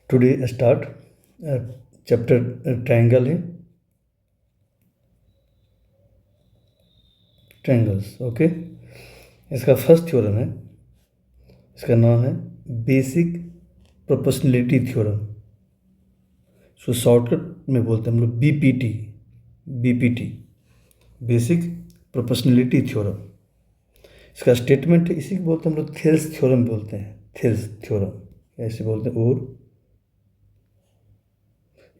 Today start chapter triangle है, triangles. Okay, इसका first theorem है, इसका नाम है बेसिक प्रोपोर्शनलिटी थ्योरम। सो शॉर्टकट में बोलते हैं हम लोग बीपीटी, बेसिक प्रोपोर्शनलिटी थ्योरम। इसका स्टेटमेंट है, इसी को बोलते हैं हम लोग थेल्स थ्योरम बोलते हैं, थेल्स थ्योरम ऐसे बोलते हैं। और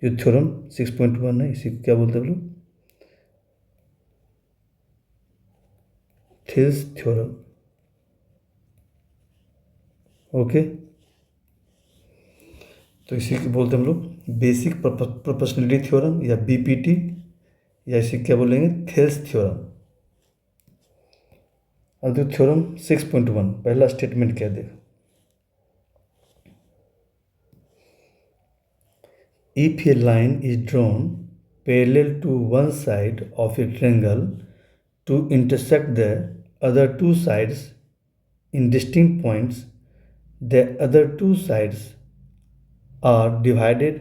ये थ्योरम 6.1 है, इसी को क्या बोलते हैं हम लोग, थेल्स थ्योरम। ओके, तो इसी को बोलते हैं हम लोग बेसिक प्रोपोर्शनलिटी थ्योरम या बीपीटी, या इसे क्या बोलेंगे, थेल्स थ्योरम। अब देखो थ्योरम 6.1 पहला स्टेटमेंट क्या देखो, if a line is drawn parallel to one side of a triangle to intersect the other two sides in distinct points, the other two sides are divided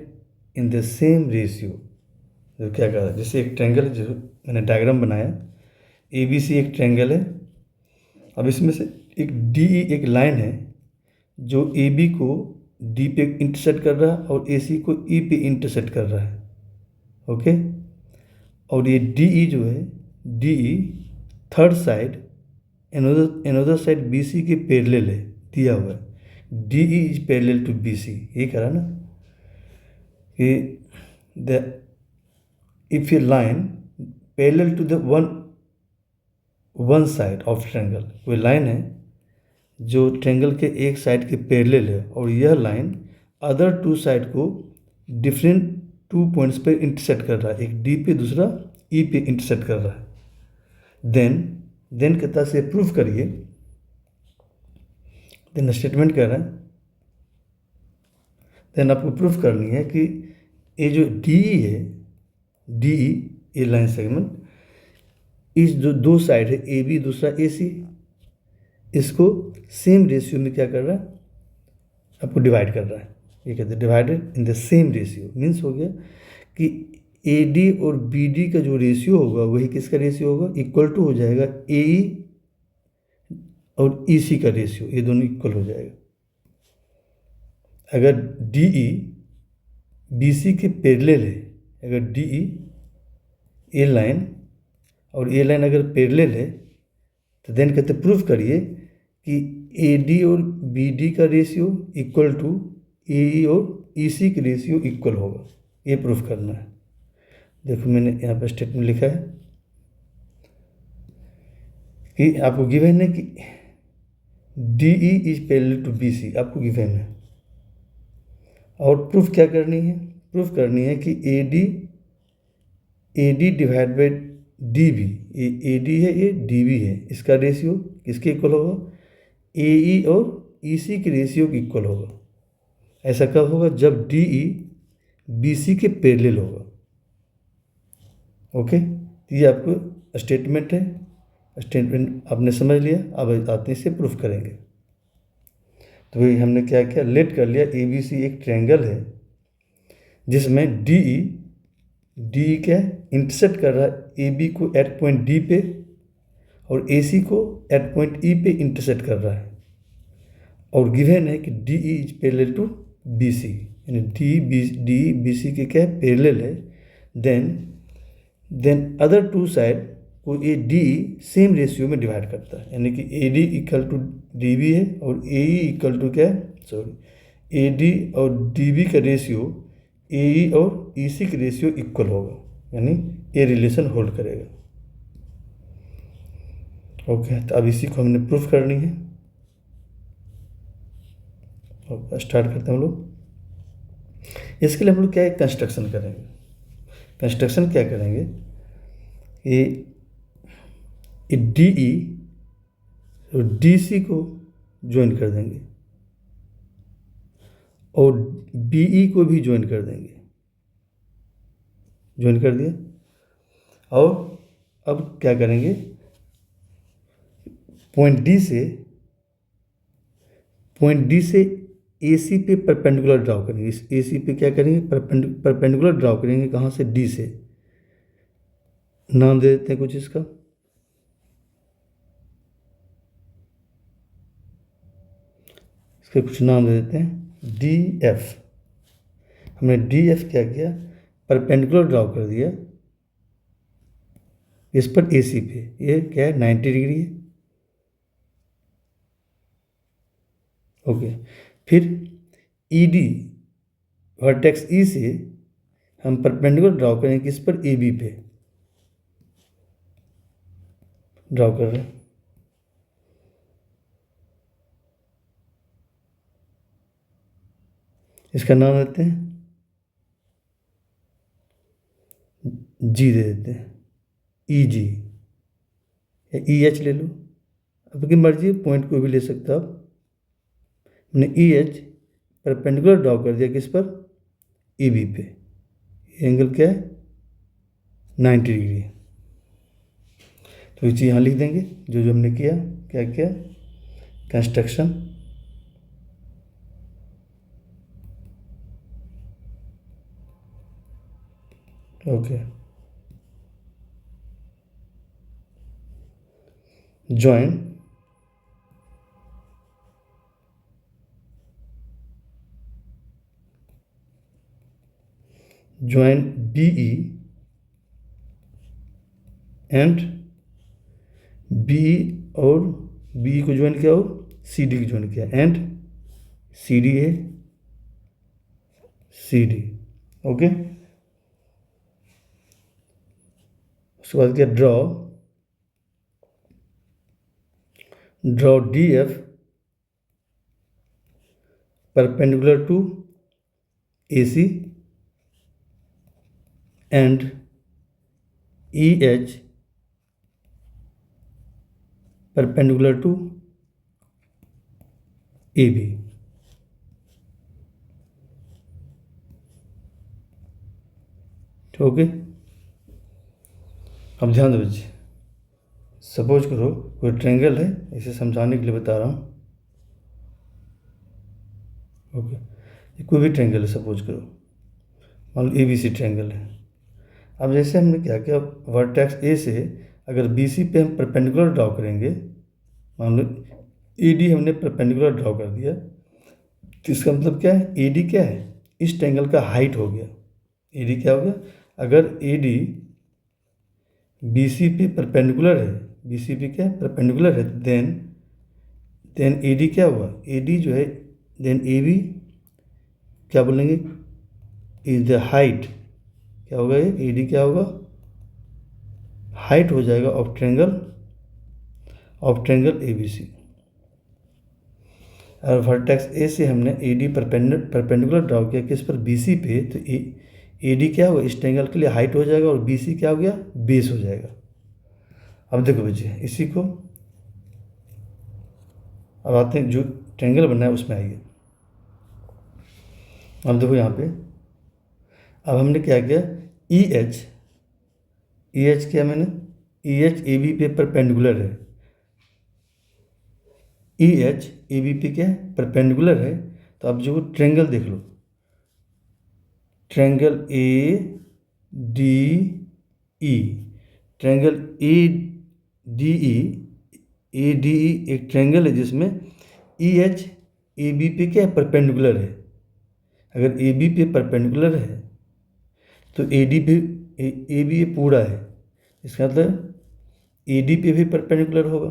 in the same ratio। जो क्या कह रहा है, जैसे एक triangle, जो मैंने diagram बनाया, ABC एक ट्रायंगल है। अब इसमें से एक DE एक लाइन है जो AB को D पे इंटरसेक्ट कर रहा है और AC को E पे इंटरसेक्ट कर रहा है। ओके, और ये DE जो है, DE third side another side BC के पैरेलल है, दिया हुआ है। DE is parallel to BC, ये कह रहा ना कि the if a line parallel to the one side of triangle, कोई लाइन है जो ट्रायंगल के एक साइड के पैरेलल है और यह लाइन अदर टू साइड को डिफरेंट 2 पॉइंट्स पे इंटरसेक्ट कर रहा है, एक D पे दूसरा E पे इंटरसेक्ट कर रहा है। देन कहता से प्रूफ करिए, देन स्टेटमेंट कह रहा है, देन आपको प्रूफ करनी है कि ये जो DE है, DE ये लाइन सेगमेंट, इस जो दो साइड है AB दूसरा AC, इसको सेम रेशियो में क्या कर रहा है, आपको डिवाइड कर रहा है। ये कहते हैं divided in the same ratio, means हो गया कि AD और BD का जो रेशियो होगा वही किसका रेशियो होगा, इक्वल टू हो जाएगा AE और EC का रेशियो, ये दोनों इक्वल हो जाएगा। अगर DE BC के पैरेलल है, अगर DE ये लाइन और ये लाइन अगर पैरेलल है, तो देन कहते प्रूफ करिए कि AD और BD का रेशियो इक्वल टू AE और EC के रेशियो इक्वल होगा, ये प्रूफ करना है। देखो मैंने यहाँ पर स्टेटमेंट लिखा है कि आपको गिवन है कि DE is parallel to BC, आपको गिवन है। और प्रूफ क्या करनी है, प्रूफ करनी है कि AD डिवाइड बाई DB, ये AD है ये DB है, इसका रेशियो किसके इक्वल होगा, AE और EC के रेशियो के इक्वल होगा। ऐसा कब होगा, जब DE BC के पैरेलल होगा। ओके, ये आपको स्टेटमेंट है, स्टेटमेंट आपने समझ लिया। अब आते से प्रूफ करेंगे। तो वही हमने क्या किया, लेट कर लिया ABC एक ट्रायंगल है जिसमें DE क्या इंटरसेक्ट कर रहा है AB को एट पॉइंट D पे और AC को एट पॉइंट E पे इंटरसेक्ट कर रहा है, और गिवन है कि DE is parallel to BC, यानी DE BC के क्या पैरेलल है। देन अदर टू साइड को ये DE सेम रेशियो में डिवाइड करता है, यानी कि AD इक्वल टू DB है और AE इक्वल टू क्या है, सॉरी, AD और DB का रेशियो AE और EC का रेशियो इक्वल होगा, यानी ये रिलेशन होल्ड करेगा। ओके, तो अब इसी को हमने प्रूफ करनी है। स्टार्ट करते हैं हम लोग। इसके लिए हम लोग क्या है, कंस्ट्रक्शन करेंगे। कंस्ट्रक्शन क्या करेंगे, ये DE और DC को ज्वाइन कर देंगे और BE को भी ज्वाइन कर देंगे, ज्वाइन कर दिया। और अब क्या करेंगे, पॉइंट D से ए सी पे परपेंडिकुलर ड्रॉ करेंगे। इस ए सी पे क्या करेंगे, परपेंडिकुलर ड्रॉ करेंगे। कहाँ से, डी से। नाम दे देते हैं कुछ इसका। इसके कुछ नाम दे देते हैं। D F. हमने डी एफ क्या किया, परपेंडिकुलर ड्रॉ कर दिया इस पर ए सी पे। ये क्या है, 90 डिग्री है। ओके, फिर ई डी, वर्टेक्स ई से हम परपेंडिकुलर ड्रॉ करेंगे किस पर, ए बी पे। ड्रॉ कर रहे हैं। इसका नाम देते हैं, जी दे देते हैं, ई जी या ई एच ले लो, आपकी मर्जी, पॉइंट को भी ले सकते हो आप। हमने ई एच परपेंडिकुलर ड्रॉ कर दिया किस पर, ए बी पे। एंगल क्या है, 90 डिग्री। तो ये चीज़ यहाँ लिख देंगे जो जो हमने किया। क्या किया, construction, okay, join BE and BE और BE को ज्वाइन किया और CD को ज्वाइन किया, एंड CD है, CD। ओके, उसके बाद क्या, draw DF perpendicular to AC and EH perpendicular to AB। Okay, अब ध्यान दो बच्चे, सपोज करो कोई ट्रायंगल है, इसे समझाने के लिए बता रहा हूँ। ओके, ये कोई भी ट्रायंगल है, सपोज करो मान लो ABC ट्रायंगल है। अब जैसे हमने क्या किया, वर्टेक्स ए से अगर BC पे हम परपेंडिकुलर ड्रॉ करेंगे, मान लो AD हमने परपेंडिकुलर ड्रॉ कर दिया, तो इसका मतलब क्या है, AD क्या है, इस ट्रायंगल का हाइट हो गया। AD क्या हो गया, अगर AD BC पे परपेंडिकुलर है, BC पे क्या है, परपेंडिकुलर है, देन AD क्या हुआ, AD जो है, देन AB क्या बोलेंगे, इज द हाइट। क्या होगा ये, AD क्या होगा, हाइट हो जाएगा ऑफ ट्रायंगल ABC। और वर्टेक्स ए से हमने AD परपेंडिकुलर ड्रॉ किया किस पर, BC पे, तो AD क्या होगा, इस ट्रायंगल के लिए हाइट हो जाएगा, और BC क्या हो गया, बेस हो जाएगा। अब देखो बच्चे, इसी को अब आते हैं जो ट्रायंगल बनना है उसमें आइए। अब देखो यहाँ पे, अब हमने क्या किया, EH क्या, मैंने EH AB पे परपेंडिकुलर है, EH AB पे क्या है, परपेंडिकुलर है। तो अब जो ट्रायंगल देख लो, ट्रायंगल ADE, ट्रायंगल ADE एक ट्रायंगल है जिसमें EH AB पे क्या है, परपेंडिकुलर है। अगर AB पे परपेंडिकुलर है तो AD पे, AB ये पूरा है, इसका मतलब AD पे भी परपेंडिकुलर होगा।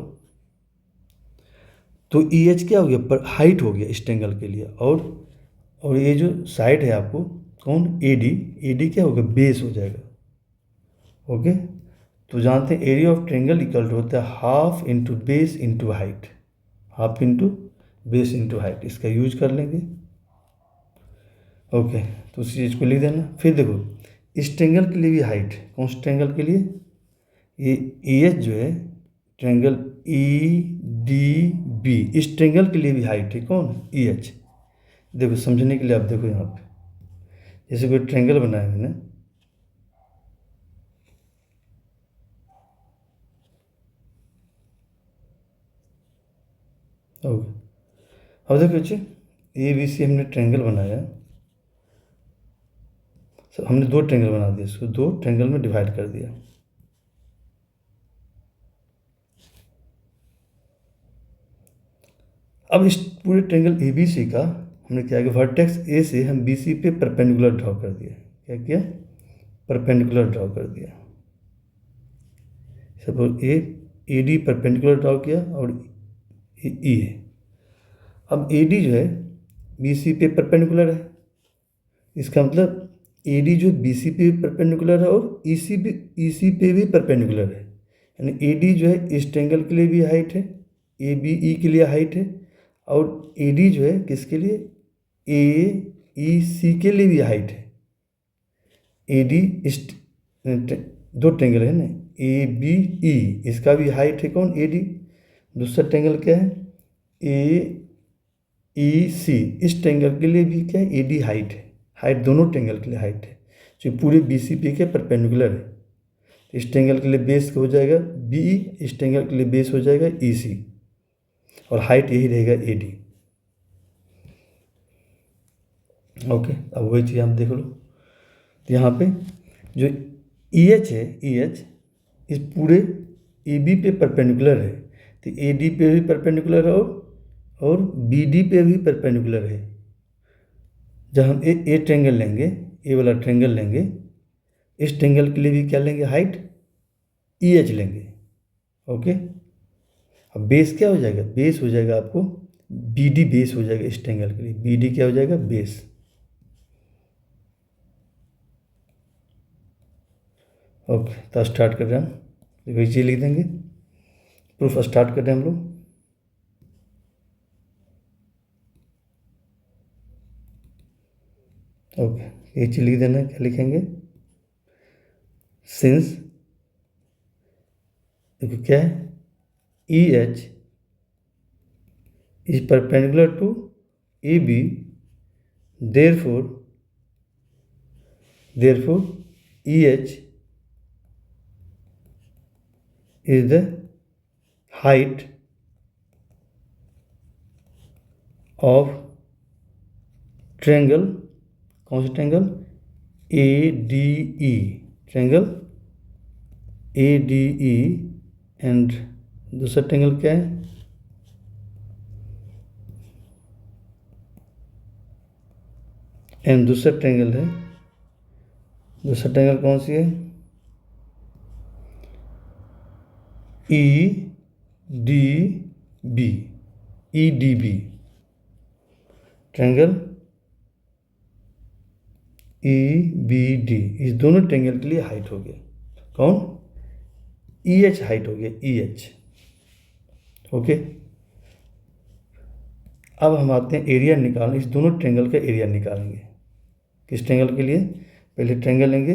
तो EH क्या हो गया, पर हाइट हो गया इस ट्रायंगल के लिए। और ये जो साइड है आपको, कौन, AD क्या होगा, बेस हो जाएगा। ओके, तो जानते हैं area of triangle equal to होता है half into base into height, half into base into height, इसका यूज कर लेंगे। ओके, तो उस चीज़ को लिख देना। फिर देखो, इस ट्रायंगल के लिए भी हाइट, कौन से ट्रायंगल के लिए, ये EH जो है, ट्रायंगल EDB, इस ट्रायंगल के लिए भी हाइट है, कौन, EH। देखो समझने के लिए, आप देखो यहाँ पे, जैसे कोई ट्रायंगल बनाया मैंने, ओके, अब देखो बच्चे, ए बी सी हमने ट्रायंगल बनाया, हमने दो ट्रायंगल बना दिए, इसको दो ट्रायंगल में डिवाइड कर दिया। अब इस पूरे ट्रायंगल ए बी सी का हमने क्या किया, वर्टेक्स ए से हम बी सी पे परपेंडिकुलर ड्रॉ कर दिया। क्या किया, परपेंडिकुलर ड्रॉ कर दिया। Suppose A D perpendicular draw किया और ई है। अब ए डी जो है बी सी पे परपेंडिकुलर है, इसका मतलब ए डी जो बी सी पे परपेंडिकुलर है और ई सी पे भी परपेंडिकुलर है। यानी ए डी जो है इस ट्रायंगल के लिए भी हाइट है, ए बी ई के लिए हाइट है, और ए डी जो है किसके लिए, ए ई सी के लिए भी हाइट है। ए डी इस दो ट्रायंगल है ना, ए बी ई, इसका भी हाइट है कौन, ए डी। दूसरा ट्रायंगल क्या है, ए ई सी, इस ट्रायंगल के लिए भी क्या है, ए डी हाइट है। हाइट दोनों ट्रायंगल के लिए हाइट है, जो पूरे बी सी पी के परपेंडिकुलर है। तो इस ट्रायंगल के लिए बेस हो जाएगा बी ई, इस ट्रायंगल के लिए बेस हो जाएगा ई सी, और हाइट यही रहेगा ए डी। ओके, अब वही चीज़ आप देख लो। तो यहाँ पे जो ई एच है, ई एच इस पूरे ए बी पे परपेंडिकुलर है, तो ए डी पे भी परपेंडिकुलर है और बी डी पे भी परपेंडिकुलर है। जब हम ए ट्रायंगल लेंगे, ए वाला ट्रायंगल लेंगे, इस ट्रायंगल के लिए भी क्या लेंगे, हाइट ई एच लेंगे। ओके, अब बेस क्या हो जाएगा, बेस हो जाएगा आपको बी डी, बेस हो जाएगा इस ट्रायंगल के लिए, बी डी क्या हो जाएगा, बेस। ओके, तो स्टार्ट कर रहे हैं हम, वही चीज़ लिख देंगे, प्रूफ स्टार्ट कर रहे हैं हम लोग। ओके, ये चीज़ लिख देना है, क्या लिखेंगे, सिंस, देखो क्या है, E H is perpendicular to A B, therefore E H is the height of triangle, कौन सा triangle, A D E, triangle A D E, and दूसरा ट्रायंगल क्या है, एंड दूसरा ट्रायंगल है, दूसरा ट्रायंगल कौन सी है, E D B, E D B, triangle E B D, इस दोनों ट्रायंगल के लिए हाइट हो गया कौन, ई एच हाइट हो गया, ई एच। ओके, अब हम आते हैं एरिया निकालने, इस दोनों ट्रायंगल का एरिया निकालेंगे। किस ट्रायंगल के लिए, पहले ट्रायंगल लेंगे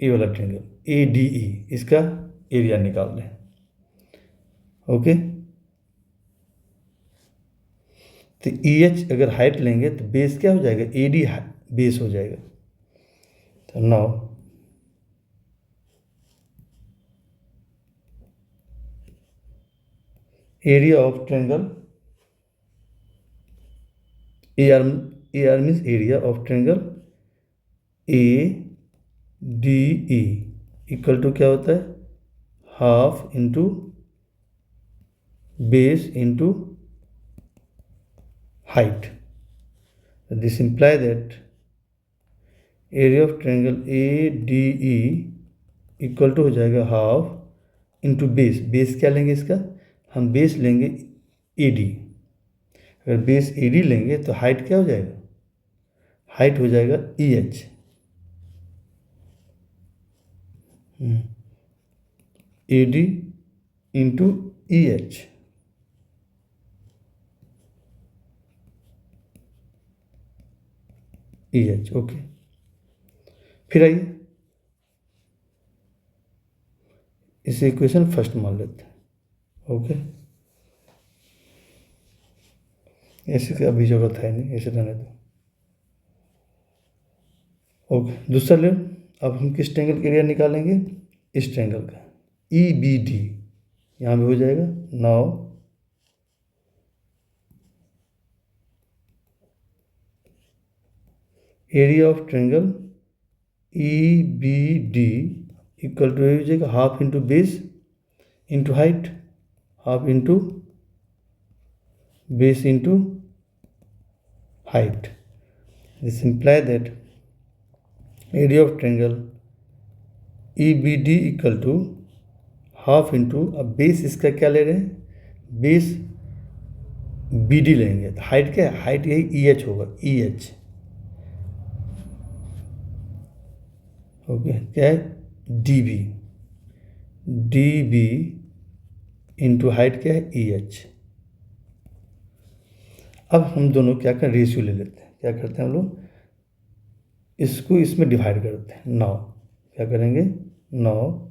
ए वाला ट्रायंगल ए डी ई, इसका एरिया निकाल लें। ओके, तो ई एच अगर हाइट लेंगे तो बेस क्या हो जाएगा, ए डी बेस हो जाएगा। तो now area of triangle, A R means area of triangle A D E equal to क्या होता है, half into base into height. This imply that area of triangle A D E equal to हो जाएगा half into base. Base क्या लेंगे इसका, हम base लेंगे ए डी। अगर बेस ए डी लेंगे तो हाइट क्या हो जाएगा, हाइट हो जाएगा E H, A D into E H. E H, okay. फिर आइए इसे इक्वेशन फर्स्ट मान लेते हैं। ओके, ऐसे की अभी जरूरत है नहीं, ऐसे रहने दो। ओके, दूसरा ले, अब हम किस ट्रायंगल का एरिया निकालेंगे, इस ट्रायंगल का ई बी डी, यहाँ भी हो जाएगा। Now area of triangle E B D equal to हो जाएगा half into base into height, half into base into height. This imply that area of triangle EBD equal to half into, अब base इसका क्या ले रहे हैं, base BD लेंगे, तो हाइट क्या है, हाइट यही EH होगा, EH. ओके, क्या है, DB इंटू हाइट क्या है, EH. अब हम दोनों क्या करें, रेशियो ले लेते हैं. क्या करते हैं हम लोग, इसको इसमें डिवाइड करते हैं. 9 क्या करेंगे, 9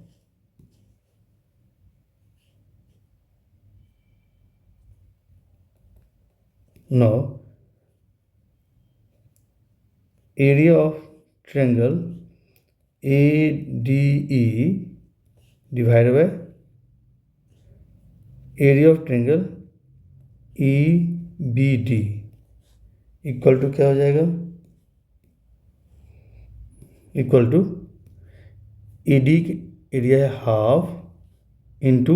area of triangle ADE divide by area of triangle EBD equal to क्या हो जाएगा, इक्वल टू AD एरिया है half into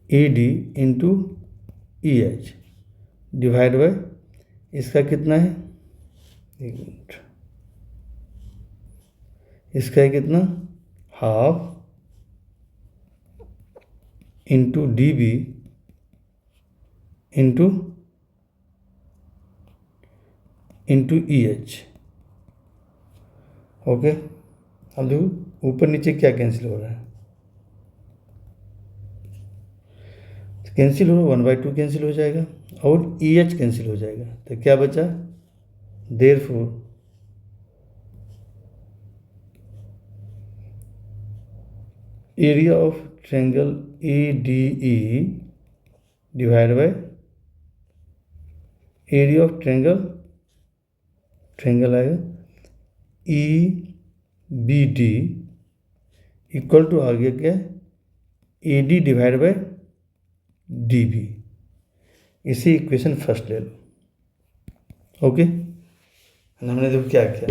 AD into EH divide by इसका कितना है, एक मिनट, इसका है कितना, half into DB into EH. Okay, अब देखो ऊपर नीचे क्या कैंसिल हो रहा है, तो कैंसिल हो रहा है, 1/2 कैंसिल हो जाएगा और EH कैंसिल हो जाएगा, तो क्या बचा, therefore area of triangle ADE divide by area of triangle आएगा EBD इक्वल टू आ गया क्या, AD डिवाइड बाय DB. इसी इक्वेशन फर्स्ट ले लो. ओके, हमने देखो क्या किया,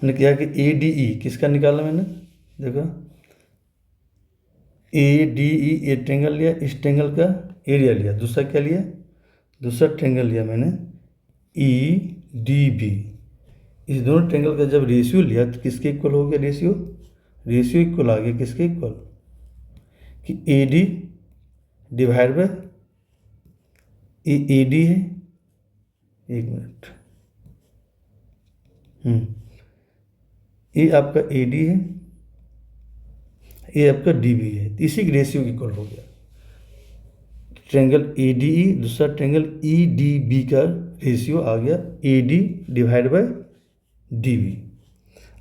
मैंने किया कि ADE किसका निकाला मैंने, देखो ADE ये ट्रायंगल लिया, इस ट्रायंगल का एरिया लिया, दूसरा क्या लिया, दूसरा ट्रायंगल लिया मैंने EDB. इस दोनों ट्रायंगल का जब रेशियो लिया तो किसके इक्वल हो गया, रेशियो इक्वल आ गया किसके इक्वल, कि AD डिवाइड बाय AD है, एक मिनट, ये आपका AD है, ये आपका DB है, इसी के रेशियो इक्वल हो गया. ट्रायंगल ADE दूसरा ट्रायंगल EDB का रेशियो आ गया AD डिवाइड बाय DB.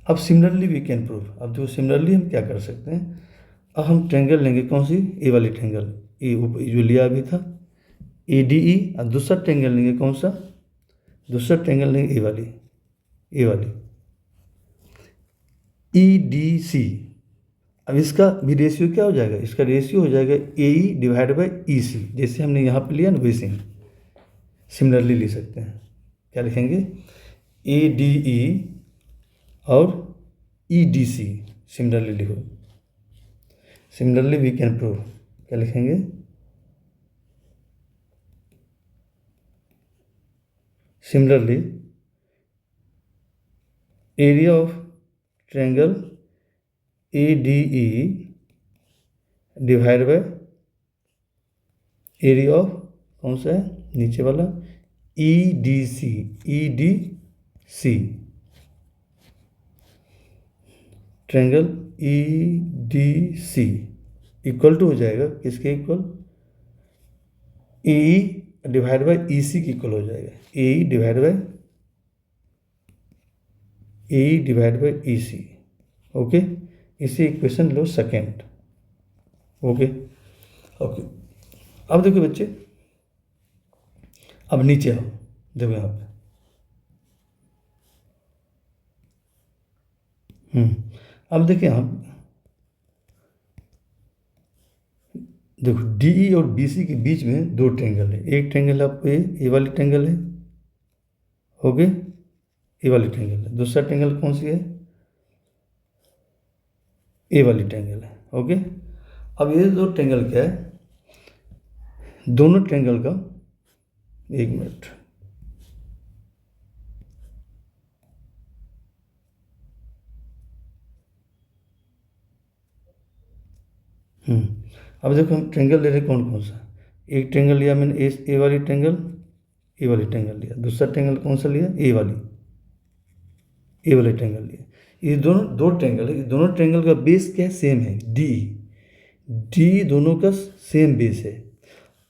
अब सिमिलरली वी कैन प्रूव, अब देखो सिमिलरली हम क्या कर सकते हैं, अब हम ट्रायंगल लेंगे कौन सी, ए वाली ट्रायंगल, ए जो लिया अभी था ADE, और दूसरा ट्रायंगल लेंगे कौन सा, दूसरा ट्रायंगल लेंगे ए वाली EDC. अब इसका भी रेशियो क्या हो जाएगा, इसका रेशियो हो जाएगा AE डिवाइड बाय EC, जैसे हमने यहाँ पे लिया ना वैसे ही सिमिलरली ले सकते हैं. क्या लिखेंगे, ADE और EDC सिमिलरली लिखो, सिमिलरली वी कैन प्रूव. क्या लिखेंगे, similarly area of triangle ADE divide by area of कौन सा है, नीचे वाला EDC triangle EDC equal to हो जाएगा किसके equal, AE divide by EC की इक्वल हो जाएगा, AE divide by EC. Okay, इसी इक्वेशन लो सेकेंड. ओके, अब देखो बच्चे, अब नीचे आओ, देखो यहाँ पे, अब देखिए यहाँ देखो DE और BC के बीच में दो ट्रायंगल है, एक ट्रायंगल आपको ये वाली ट्रायंगल है, ओके, ए वाली ट्रायंगल है। दूसरा ट्रायंगल कौन सी है? ए वाली ट्रायंगल है। ओके, अब ये दो ट्रायंगल क्या है, दोनों ट्रायंगल का, एक मिनट, अब देखो हम ट्रायंगल ले रहे कौन कौन सा। एक ट्रायंगल लिया मैंने ए वाली ट्रायंगल, ए वाली ट्रायंगल लिया। दूसरा ट्रायंगल कौन सा लिया? ए वाली ट्रायंगल लिया। ये दोनों दो ट्रायंगल है, दोनों ट्रायंगल का बेस क्या है? सेम है, डी दोनों का सेम बेस है,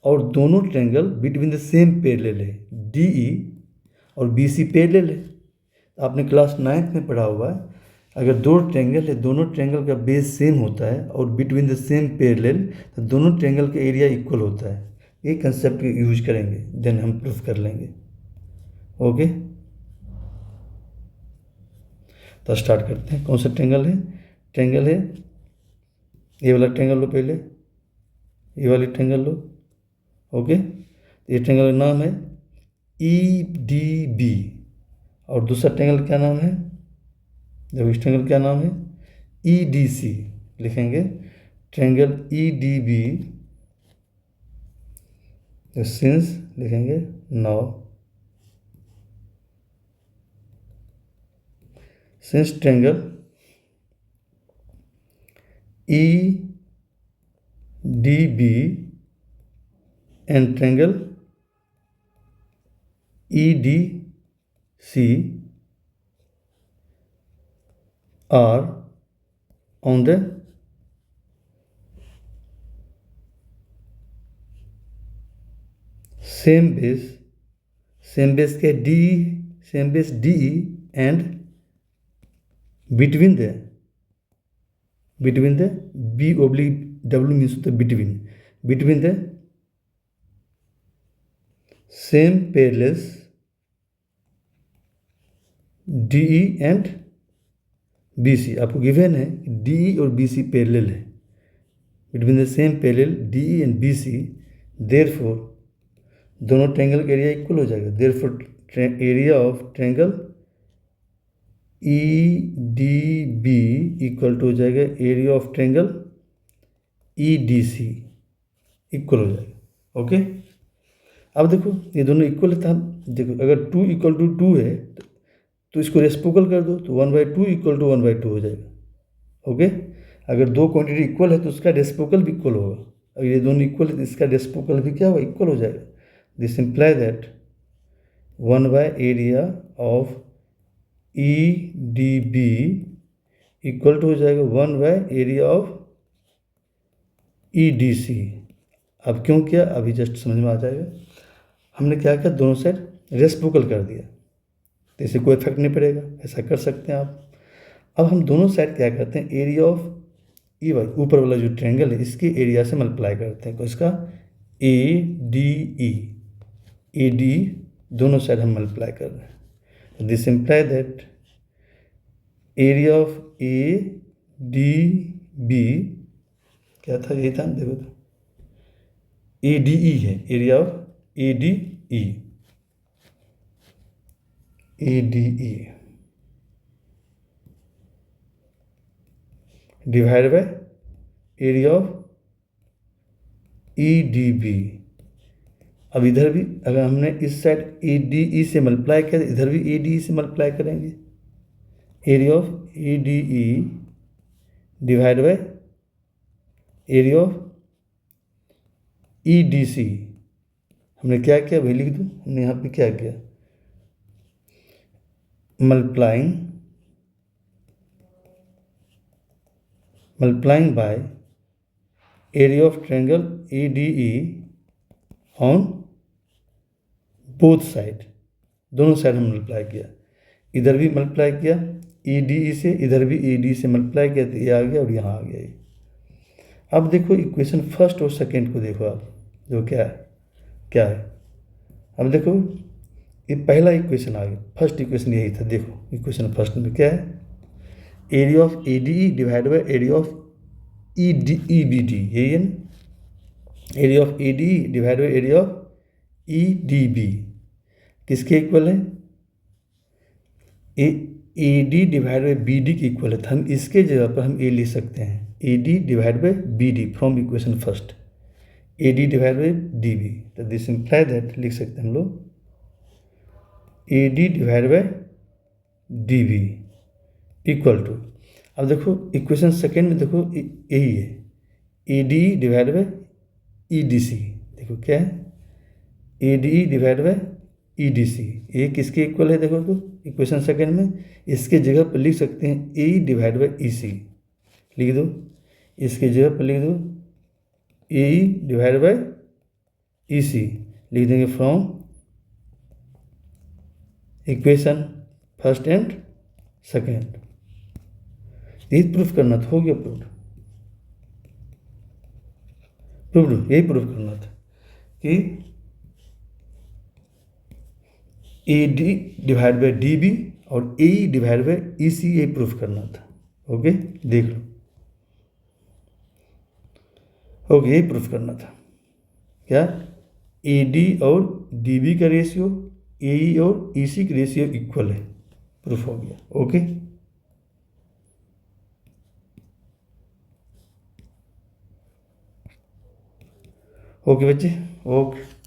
और दोनों triangle between the same parallel है, डी और बी सी पैरेलल है। आपने क्लास 9th में पढ़ा हुआ है, अगर दो ट्रायंगल है, दोनों ट्रायंगल का बेस सेम होता है और बिटवीन द सेम पैरेलल, तो दोनों ट्रायंगल का एरिया इक्वल होता है। ये कंसेप्ट यूज करेंगे, देन हम प्रूफ कर लेंगे। ओके, तो स्टार्ट करते हैं। कौन सा ट्रायंगल है? ट्रायंगल है ये वाला ट्रायंगल लो, पहले ये वाली ट्रायंगल लो। ओके, ये ट्रायंगल का नाम है ई डी बी, और दूसरा ट्रायंगल क्या नाम है? देखो इस ट्रायंगल क्या नाम है? ई डी सी लिखेंगे। Triangle E D B, since लिखेंगे now, since triangle E D B and triangle E D C are on the same base के D, same base D, and between the B oblique W means होता है between the same parallels D and B C. आपको given है D और B C parallel है, between the same parallel D and B C, therefore दोनों triangle का area equal हो जाएगा। Therefore area of triangle E D B equal to हो जाएगा area of triangle E D C, equal हो जाएगा। Okay, अब देखो ये दोनों इक्वल है, तो देखो अगर 2 = 2 है तो इसको रेसिप्रोकल कर दो, तो 1/2 = 1/2 हो जाएगा। ओके, अगर दो क्वांटिटी इक्वल है तो उसका रेसिप्रोकल भी इक्वल होगा। अगर ये दोनों इक्वल है तो इसका रेसिप्रोकल भी क्या होगा? इक्वल हो जाएगा। This imply that 1/area of E D B equal to हो जाएगा 1/area ऑफ ई डी सी। अब क्यों किया? अभी जस्ट समझ में आ जाएगा। हमने क्या किया? दोनों साइड रेसिप्रोकल कर दिया, तो इससे कोई इफेक्ट नहीं पड़ेगा, ऐसा कर सकते हैं आप। अब हम दोनों साइड क्या करते हैं? एरिया ऑफ ई वाई, ऊपर वाला जो ट्रायंगल है इसके एरिया से मल्टीप्लाई करते हैं, तो इसका ए डी दोनों साइड हम मल्टीप्लाई कर रहे हैं। This imply that area of A D B क्या था? ये था, देखो तो ए डी ई है, area of A D E divide by area of E D B. अब इधर भी अगर हमने इस साइड ए डी ई से मल्टीप्लाई किया, इधर भी ए डी ई से मल्टीप्लाई करेंगे। Area of A D E divide by area of E D C. हमने क्या किया? वही लिख दूँ, हमने यहाँ पे क्या किया? multiplying by area of triangle ADE on both side, दोनों साइड हम मल्टीप्लाई किया। इधर भी मल्टीप्लाई किया EDE से, इधर भी ED से मल्टीप्लाई किया, तो ये आ गया और यहाँ आ गया ये। अब देखो इक्वेशन फर्स्ट और सेकेंड को देखो आप, जो क्या है। अब देखो ये पहला इक्वेशन आ गया, फर्स्ट इक्वेशन यही था। देखो इक्वेशन फर्स्ट में क्या है? Area of ADE divide by area of EBD, यही है ना। Area of ADE divide by area of EDB किसके इक्वल है? A D divide by B D के इक्वल है, तो हम इसके जगह पर हम ए लिख सकते हैं, A D divide by B D from equation first, A D divide by D B, तो दिस इम्प्लाई दैट लिख सकते हैं हम लोग A D divide by D B equal to, अब देखो इक्वेशन सेकेंड में देखो यही है, A D divide by E D C, देखो क्या है A D divide by E D C, A किसके इक्वल है देखो, तो इक्वेशन सेकेंड में इसके जगह पर लिख सकते हैं ए डिवाइड बाई ई सी, लिख दो, इसके जगह पर लिख दो ए डिवाइड बाई ई सी, लिख देंगे from equation first and second, यही प्रूफ करना था, हो गया प्रूफ, यही प्रूफ करना था कि A D divide by D B और ए डिवाइड बाई ई सी, ये प्रूफ करना था। ओके, देख लो, ओके, यही प्रूफ करना था, क्या ए डी और डी बी का रेशियो ए ई और ई सी का रेशियो इक्वल है, प्रूफ हो गया। ओके, ओके बच्चे, ओके।